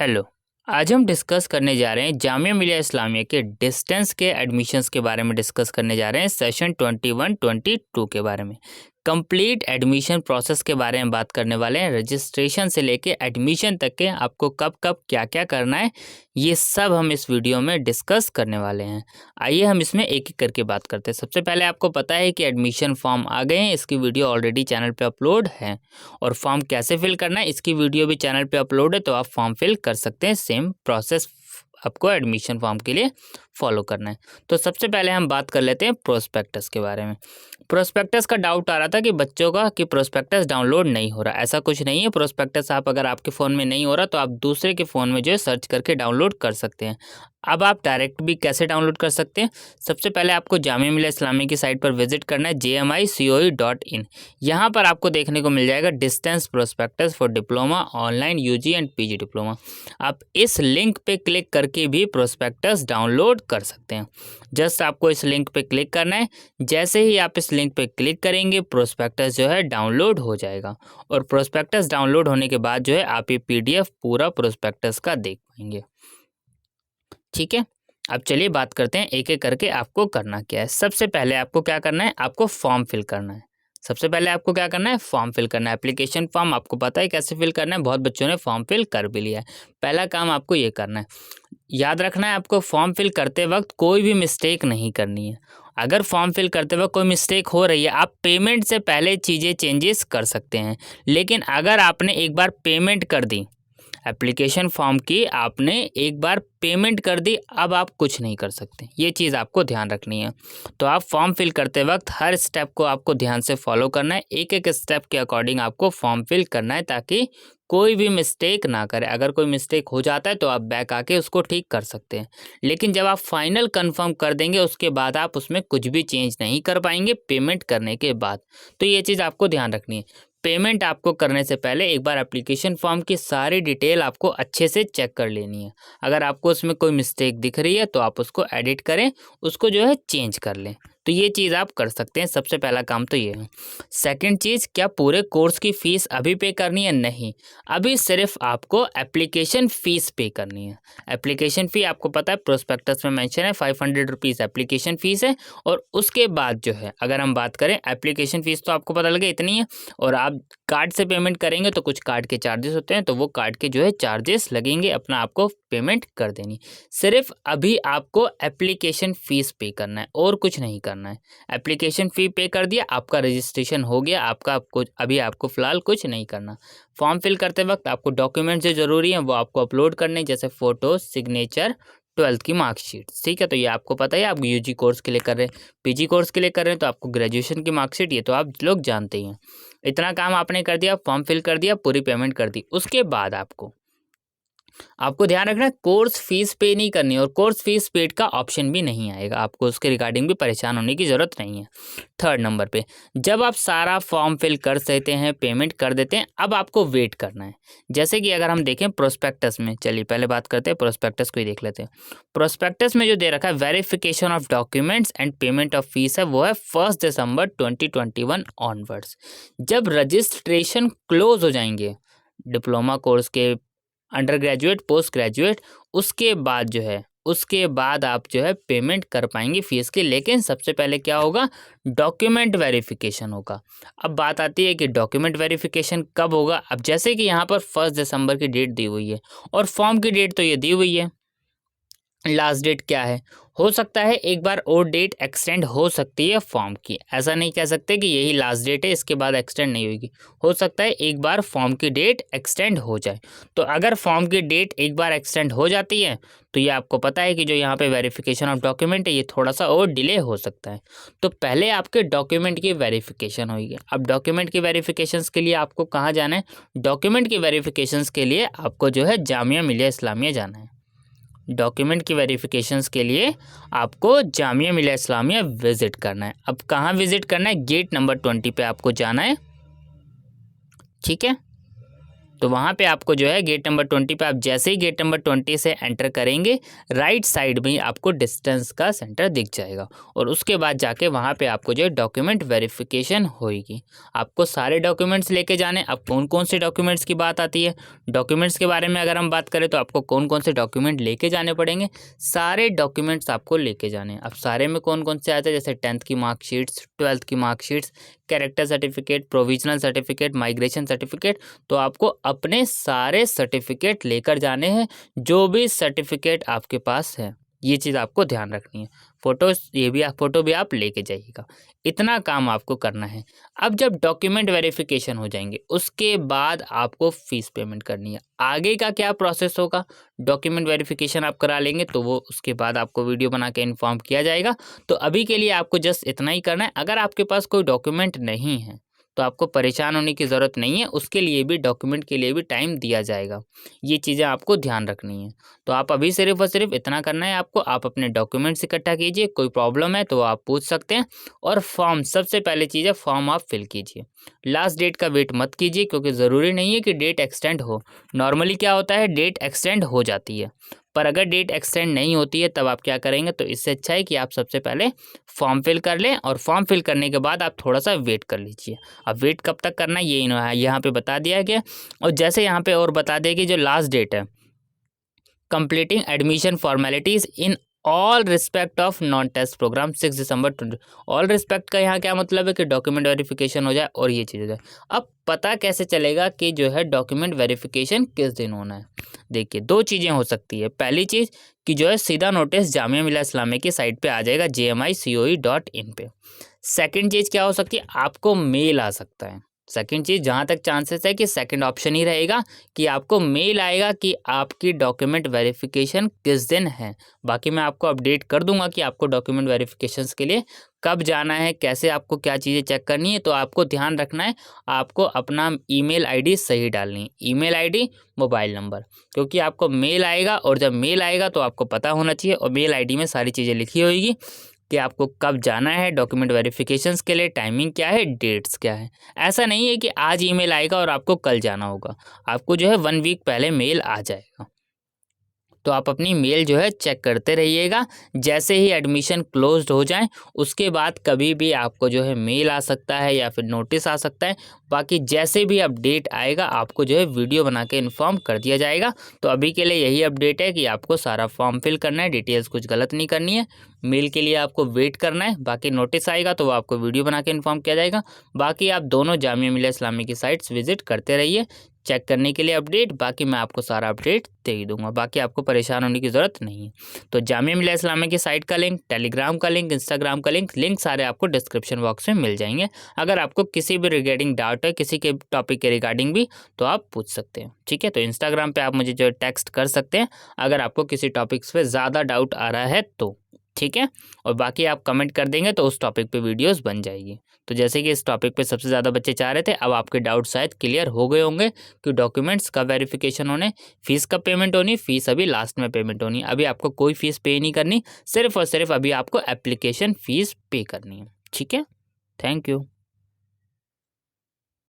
Hello. आज हम discuss करने जा रहे हैं जामिया मिलिया इस्लामिया के डिस्टेंस के एडमिशन्स के बारे में डिस्कस करने जा रहे हैं सेशन 21-22 के बारे में। कंप्लीट एडमिशन प्रोसेस के बारे में बात करने वाले हैं। रजिस्ट्रेशन से लेके एडमिशन तक के आपको कब कब क्या क्या करना है ये सब हम इस वीडियो में डिस्कस करने वाले हैं। आइए हम इसमें एक एक करके बात करते हैं। सबसे पहले आपको पता है कि एडमिशन फॉर्म आ गए हैं, इसकी वीडियो ऑलरेडी चैनल पे अपलोड है और फॉर्म कैसे फिल करना है इसकी वीडियो भी चैनल पे अपलोड है, तो आप फॉर्म फिल कर सकते हैं। सेम प्रोसेस आपको एडमिशन फॉर्म के लिए फॉलो करना है। तो सबसे पहले हम बात कर लेते हैं प्रोस्पेक्टस के बारे में। प्रोस्पेक्टस का डाउट आ रहा था कि बच्चों का कि प्रोस्पेक्टस डाउनलोड नहीं हो रहा। ऐसा कुछ नहीं है। प्रोस्पेक्टस आप अगर आपके फ़ोन में नहीं हो रहा तो आप दूसरे के फ़ोन में जो है सर्च करके डाउनलोड कर सकते हैं। अब आप डायरेक्ट भी कैसे डाउनलोड कर सकते हैं? सबसे पहले आपको जामिया मिलिया इस्लामिया की साइट पर विजिट करना है jmicoe.in। यहाँ पर आपको देखने को मिल जाएगा distance prospectus for diploma online UG and PG diploma. आप इस लिंक पे क्लिक करके भी प्रोस्पेक्टस डाउनलोड कर सकते हैं। जस्ट आपको इस लिंक पे क्लिक करना है। जैसे ही आप इस लिंक पे क्लिक करेंगे प्रोस्पेक्टस जो है डाउनलोड हो जाएगा और प्रोस्पेक्टस डाउनलोड होने के बाद जो है आप ये PDF पूरा प्रोस्पेक्टस का देख पाएंगे। ठीक है, अब चलिए बात करते हैं एक एक करके आपको करना क्या है। सबसे पहले आपको क्या करना है, आपको फॉर्म फिल करना है। सबसे पहले आपको क्या करना है, फॉर्म फिल करना है। एप्लीकेशन फॉर्म आपको पता है कैसे फिल करना है, बहुत बच्चों ने फॉर्म फिल कर भी लिया है। पहला काम आपको ये करना है, याद रखना है आपको फॉर्म फिल करते वक्त कोई भी मिस्टेक नहीं करनी है। अगर फॉर्म फिल करते वक्त कोई मिस्टेक हो रही है, आप पेमेंट से पहले चीज़ें चेंजेस कर सकते हैं, लेकिन अगर आपने एक बार पेमेंट कर दी एप्लीकेशन फॉर्म की, आपने एक बार पेमेंट कर दी, अब आप कुछ नहीं कर सकते। ये चीज़ आपको ध्यान रखनी है। तो आप फॉर्म फिल करते वक्त हर स्टेप को आपको ध्यान से फॉलो करना है। एक एक स्टेप के अकॉर्डिंग आपको फॉर्म फिल करना है ताकि कोई भी मिस्टेक ना करे। अगर कोई मिस्टेक हो जाता है तो आप बैक आके उसको ठीक कर सकते हैं, लेकिन जब आप फाइनल कंफर्म कर देंगे उसके बाद आप उसमें कुछ भी चेंज नहीं कर पाएंगे पेमेंट करने के बाद। तो ये चीज़ आपको ध्यान रखनी है। पेमेंट आपको करने से पहले एक बार एप्लीकेशन फॉर्म की सारी डिटेल आपको अच्छे से चेक कर लेनी है। अगर आपको उसमें कोई मिस्टेक दिख रही है तो आप उसको एडिट करें, उसको जो है चेंज कर लें। तो ये चीज़ आप कर सकते हैं। सबसे पहला काम तो ये है। सेकंड चीज़, क्या पूरे कोर्स की फ़ीस अभी पे करनी है? नहीं, अभी सिर्फ आपको एप्लीकेशन फ़ीस पे करनी है। एप्लीकेशन फ़ी आपको पता है प्रोस्पेक्टस में मेंशन है, 500 रुपीज़ एप्लीकेशन फ़ीस है। और उसके बाद जो है अगर हम बात करें एप्लीकेशन फ़ीस तो आपको पता लगे इतनी है, और आप कार्ड से पेमेंट करेंगे तो कुछ कार्ड के चार्जेस होते हैं, तो वो कार्ड के जो है चार्जेस लगेंगे, अपना आपको पेमेंट कर देनी। सिर्फ अभी आपको एप्लीकेशन फ़ीस पे करना है और कुछ नहीं करना है। एप्लीकेशन फ़ी पे कर दिया, आपका रजिस्ट्रेशन हो गया, आपका कुछ अभी आपको फ़िलहाल कुछ नहीं करना। फॉर्म फिल करते वक्त आपको डॉक्यूमेंट जो ज़रूरी हैं वो आपको अपलोड करने, जैसे फ़ोटो, सिग्नेचर, 12th की मार्कशीट। ठीक है, तो ये आपको पता है। आप यूजी कोर्स के लिए कर रहे हैं, पीजी कोर्स के लिए कर रहे हैं तो आपको ग्रेजुएशन की मार्कशीट, ये तो आप लोग जानते ही हैं। इतना काम आपने कर दिया, फॉर्म फिल कर दिया, पूरी पेमेंट कर दी। उसके बाद आपको ध्यान रखना है कोर्स फीस पे नहीं करनी, और कोर्स फीस पेड का ऑप्शन भी नहीं आएगा। आपको उसके रिगार्डिंग भी परेशान होने की ज़रूरत नहीं है। थर्ड नंबर पे, जब आप सारा फॉर्म फिल कर देते हैं, पेमेंट कर देते हैं, अब आपको वेट करना है। जैसे कि अगर हम देखें प्रोस्पेक्टस में, चलिए पहले बात करते हैं प्रोस्पेक्टस को ही देख लेते हैं। प्रोस्पेक्टस में जो दे रखा है verification of documents and payment of fees है, वो है 1 दिसंबर 2021 ऑनवर्ड्स। जब रजिस्ट्रेशन क्लोज हो जाएंगे डिप्लोमा कोर्स के, अंडर ग्रेजुएट, पोस्ट ग्रेजुएट, उसके बाद आप जो है पेमेंट कर पाएंगे फीस की। लेकिन सबसे पहले क्या होगा, डॉक्यूमेंट वेरिफिकेशन होगा। अब बात आती है कि डॉक्यूमेंट वेरिफिकेशन कब होगा। अब जैसे कि यहाँ पर 1 दिसंबर की डेट दी हुई है और फॉर्म की डेट तो ये दी हुई है, लास्ट डेट क्या है, हो सकता है एक बार और डेट एक्सटेंड हो सकती है फॉर्म की। ऐसा नहीं कह सकते कि यही लास्ट डेट है, इसके बाद एक्सटेंड नहीं होगी। हो सकता है एक बार फॉर्म की डेट एक्सटेंड हो जाए। तो अगर फॉर्म की डेट एक बार एक्सटेंड हो जाती है तो ये आपको पता है कि जो यहाँ पे वेरिफिकेशन ऑफ डॉक्यूमेंट है ये थोड़ा सा और डिले हो सकता है। तो पहले आपके डॉक्यूमेंट की वेरिफिकेशन होगी। अब डॉक्यूमेंट की वेरिफिकेशंस के लिए आपको कहाँ जाना है? डॉक्यूमेंट की वेरिफिकेशंस के लिए आपको जो है जामिया मिलिया इस्लामिया जाना है। डॉक्यूमेंट की वेरिफिकेशंस के लिए आपको जामिया मिलिया इस्लामिया विजिट करना है। अब कहाँ विजिट करना है? गेट नंबर 20 पे आपको जाना है। ठीक है, तो वहाँ पे आपको जो है गेट नंबर 20 पे आप जैसे ही गेट नंबर 20 से एंटर करेंगे, राइट साइड में आपको डिस्टेंस का सेंटर दिख जाएगा और उसके बाद जाके वहाँ पे आपको जो है डॉक्यूमेंट वेरिफिकेशन होएगी। आपको सारे डॉक्यूमेंट्स लेके जाने। अब कौन कौन से डॉक्यूमेंट्स की बात आती है, डॉक्यूमेंट्स के बारे में अगर हम बात करें तो आपको कौन कौन से डॉक्यूमेंट लेके जाने पड़ेंगे, सारे डॉक्यूमेंट्स आपको लेके जाने हैं। अब सारे में कौन कौन से आते हैं, जैसे 10th की मार्कशीट्स, 12th की marksheets, character certificate, provisional certificate, migration certificate. तो आपको अपने सारे सर्टिफिकेट लेकर जाने हैं, जो भी सर्टिफिकेट आपके पास है, ये चीज़ आपको ध्यान रखनी है। फ़ोटो भी आप लेके जाइएगा। इतना काम आपको करना है। अब जब डॉक्यूमेंट वेरिफिकेशन हो जाएंगे, उसके बाद आपको फ़ीस पेमेंट करनी है। आगे का क्या प्रोसेस होगा, डॉक्यूमेंट वेरिफिकेशन आप करा लेंगे तो वो उसके बाद आपको वीडियो बना के इन्फॉर्म किया जाएगा। तो अभी के लिए आपको जस्ट इतना ही करना है। अगर आपके पास कोई डॉक्यूमेंट नहीं है तो आपको परेशान होने की ज़रूरत नहीं है, उसके लिए भी डॉक्यूमेंट के लिए भी टाइम दिया जाएगा। ये चीज़ें आपको ध्यान रखनी है। तो आप अभी सिर्फ़ और सिर्फ इतना करना है आपको, आप अपने डॉक्यूमेंट्स इकट्ठा कीजिए, कोई प्रॉब्लम है तो आप पूछ सकते हैं। और फॉर्म, सबसे पहले चीज़ है फॉर्म आप फिल कीजिए। लास्ट डेट का वेट मत कीजिए, क्योंकि ज़रूरी नहीं है कि डेट एक्सटेंड हो। नॉर्मली क्या होता है, डेट एक्सटेंड हो जाती है, पर अगर डेट एक्सटेंड नहीं होती है तब आप क्या करेंगे, तो इससे अच्छा है कि आप सबसे पहले फॉर्म फिल कर लें और फॉर्म फिल करने के बाद आप थोड़ा सा वेट कर लीजिए। अब वेट कब तक करना है ये यहाँ पे बता दिया गया। और जैसे यहाँ पे और बता दें कि जो लास्ट डेट है, completing admission formalities in all respect of non test program 6 December 20। All respect का यहाँ क्या मतलब है कि डॉक्यूमेंट वेरिफिकेशन हो जाए और ये चीज़ हो जाए। अब पता कैसे चलेगा कि जो है डॉक्यूमेंट वेरिफिकेशन किस दिन होना है। देखिए, दो चीज़ें हो सकती है। पहली चीज़ कि जो है सीधा नोटिस जामिया मिलिया इस्लामिया की साइट पे आ जाएगा jmicoe.in पे। सेकंड चीज़ क्या हो सकती है, आपको मेल आ सकता है। सेकंड चीज़, जहाँ तक चांसेस है कि सेकंड ऑप्शन ही रहेगा कि आपको मेल आएगा कि आपकी डॉक्यूमेंट वेरिफिकेशन किस दिन है। बाकी मैं आपको अपडेट कर दूंगा कि आपको डॉक्यूमेंट वेरिफिकेशंस के लिए कब जाना है, कैसे आपको क्या चीज़ें चेक करनी है। तो आपको ध्यान रखना है, आपको अपना ईमेल आईडी सही डालनी है, ईमेल आईडी, मोबाइल नंबर, क्योंकि आपको मेल आएगा और जब मेल आएगा तो आपको पता होना चाहिए और मेल आईडी में सारी चीज़ें लिखी होगी कि आपको कब जाना है डॉक्यूमेंट वेरिफिकेशंस के लिए, टाइमिंग क्या है, डेट्स क्या है। ऐसा नहीं है कि आज ईमेल आएगा और आपको कल जाना होगा, आपको जो है 1 वीक पहले मेल आ जाएगा। तो आप अपनी मेल जो है चेक करते रहिएगा। जैसे ही एडमिशन क्लोज्ड हो जाए उसके बाद कभी भी आपको जो है मेल आ सकता है या फिर नोटिस आ सकता है। बाकी जैसे भी अपडेट आएगा आपको जो है वीडियो बना के इन्फॉर्म कर दिया जाएगा। तो अभी के लिए यही अपडेट है कि आपको सारा फॉर्म फिल करना है, डिटेल्स कुछ गलत नहीं करनी है, मेल के लिए आपको वेट करना है। बाकी नोटिस आएगा तो वो आपको वीडियो बना के इन्फॉर्म किया जाएगा। बाकी आप दोनों जामिया मिलिया इस्लामिया की साइट्स विजिट करते रहिए चेक करने के लिए अपडेट। बाकी मैं आपको सारा अपडेट दे ही दूंगा, बाकी आपको परेशान होने की ज़रूरत नहीं है। तो जामिया मिलिया इस्लामिया की साइट का लिंक, टेलीग्राम का लिंक, इंस्टाग्राम का लिंक सारे आपको डिस्क्रिप्शन बॉक्स में मिल जाएंगे। अगर आपको किसी भी रिगार्डिंग डाउट है, किसी के टॉपिक के रिगार्डिंग भी, तो आप पूछ सकते हैं। ठीक है, तो इंस्टाग्राम पर आप मुझे जो टेक्स्ट कर सकते हैं अगर आपको किसी टॉपिक्स पर ज़्यादा डाउट आ रहा है तो। ठीक है, और बाकी आप कमेंट कर देंगे तो उस टॉपिक पे वीडियोस बन जाएगी। तो जैसे कि इस टॉपिक पे सबसे ज़्यादा बच्चे चाह रहे थे, अब आपके डाउट शायद क्लियर हो गए होंगे कि डॉक्यूमेंट्स कब वेरिफिकेशन होने, फीस कब पेमेंट होनी, फीस अभी लास्ट में पेमेंट होनी। अभी आपको कोई फीस पे नहीं करनी, सिर्फ और सिर्फ अभी आपको एप्लीकेशन फ़ीस पे करनी है। ठीक है, थैंक यू।